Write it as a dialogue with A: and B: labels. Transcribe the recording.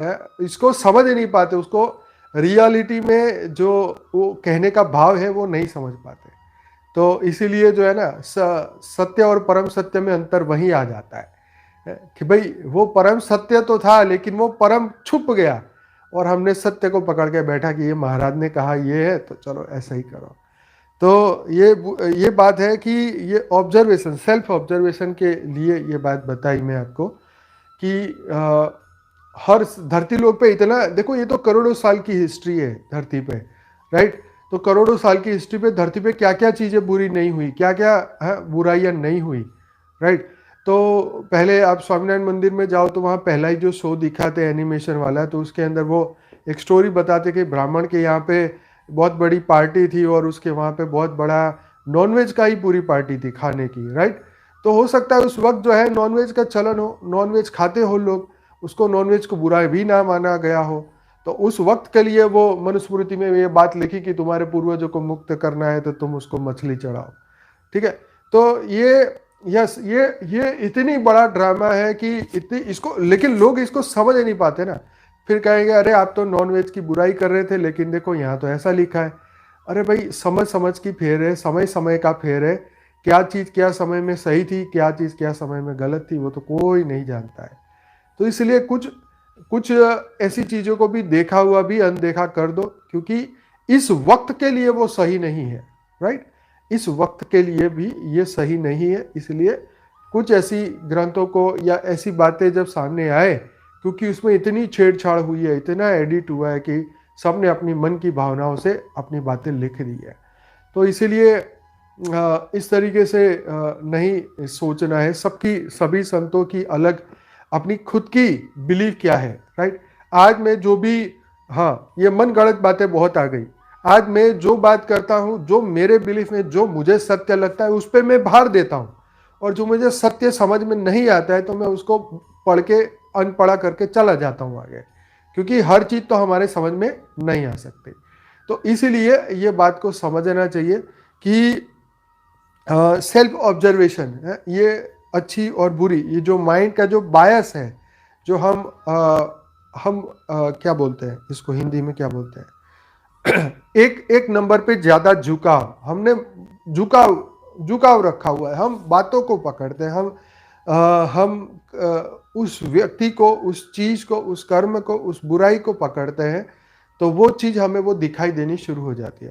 A: है, इसको समझ ही नहीं पाते, उसको रियलिटी में जो वो कहने का भाव है वो नहीं समझ पाते। तो इसीलिए जो है ना, सत्य और परम सत्य में अंतर वहीं आ जाता है कि भाई वो परम सत्य तो था लेकिन वो परम छुप गया, और हमने सत्य को पकड़ के बैठा कि ये महाराज ने कहा ये है तो चलो ऐसा ही करो। तो ये बात है कि ये ऑब्जर्वेशन, सेल्फ ऑब्जर्वेशन के लिए ये बात बताई मैं आपको कि हर धरती लोक पे इतना देखो, ये तो करोड़ों साल की हिस्ट्री है धरती पे, राइट। तो करोड़ों साल की हिस्ट्री पे धरती पे क्या क्या चीजें बुरी नहीं हुई, क्या क्या बुराइयां नहीं हुई, राइट। तो पहले आप स्वामीनारायण मंदिर में जाओ तो वहाँ पहला ही जो शो दिखाते एनिमेशन वाला, तो उसके अंदर वो एक स्टोरी बताते कि ब्राह्मण के यहाँ पे बहुत बड़ी पार्टी थी और उसके वहाँ पे बहुत बड़ा नॉनवेज का ही पूरी पार्टी थी खाने की, राइट। तो हो सकता है उस वक्त जो है नॉनवेज का चलन हो, नॉनवेज खाते हो लोग, उसको नॉनवेज को बुरा भी ना माना गया हो। तो उस वक्त के लिए वो मनुस्मृति में ये बात लिखी कि तुम्हारे पूर्वजों को मुक्त करना है तो तुम उसको मछली चढ़ाओ, ठीक है। तो ये इतनी बड़ा ड्रामा है कि इतनी इसको, लेकिन लोग इसको समझ नहीं पाते ना। फिर कहेंगे अरे आप तो नॉनवेज की बुराई कर रहे थे लेकिन देखो यहाँ तो ऐसा लिखा है। अरे भाई समझ समझ की फेर है, समय समय का फेर है। क्या चीज क्या समय में सही थी, क्या चीज क्या समय में गलत थी, वो तो कोई नहीं जानता है। तो इसलिए कुछ कुछ ऐसी चीजों को भी देखा हुआ भी अनदेखा कर दो, क्योंकि इस वक्त के लिए वो सही नहीं है, राइट। इस वक्त के लिए भी ये सही नहीं है। इसलिए कुछ ऐसी ग्रंथों को या ऐसी बातें जब सामने आए, क्योंकि उसमें इतनी छेड़छाड़ हुई है, इतना एडिट हुआ है कि सबने अपनी मन की भावनाओं से अपनी बातें लिख दी है। तो इसीलिए इस तरीके से नहीं सोचना है। सबकी, सभी संतों की अलग अपनी खुद की बिलीफ क्या है, राइट। आज मैं जो भी, हाँ ये मन गढ़ंत बातें बहुत आ गई। आज मैं जो बात करता हूं, जो मेरे बिलीफ में जो मुझे सत्य लगता है उस पर मैं भार देता हूं, और जो मुझे सत्य समझ में नहीं आता है तो मैं उसको पढ़ के अनपढ़ा करके चला जाता हूं आगे, क्योंकि हर चीज तो हमारे समझ में नहीं आ सकती। तो इसीलिए ये बात को समझना चाहिए कि सेल्फ ऑब्जर्वेशन है ये अच्छी और बुरी, ये जो माइंड का जो बायस है, जो क्या बोलते हैं इसको हिंदी में क्या बोलते हैं एक एक नंबर पे ज्यादा झुकाव, हमने झुकाव झुकाव रखा हुआ है। हम बातों को पकड़ते हैं, उस व्यक्ति को, उस चीज को, उस कर्म को, उस बुराई को पकड़ते हैं, तो वो चीज हमें वो दिखाई देनी शुरू हो जाती है।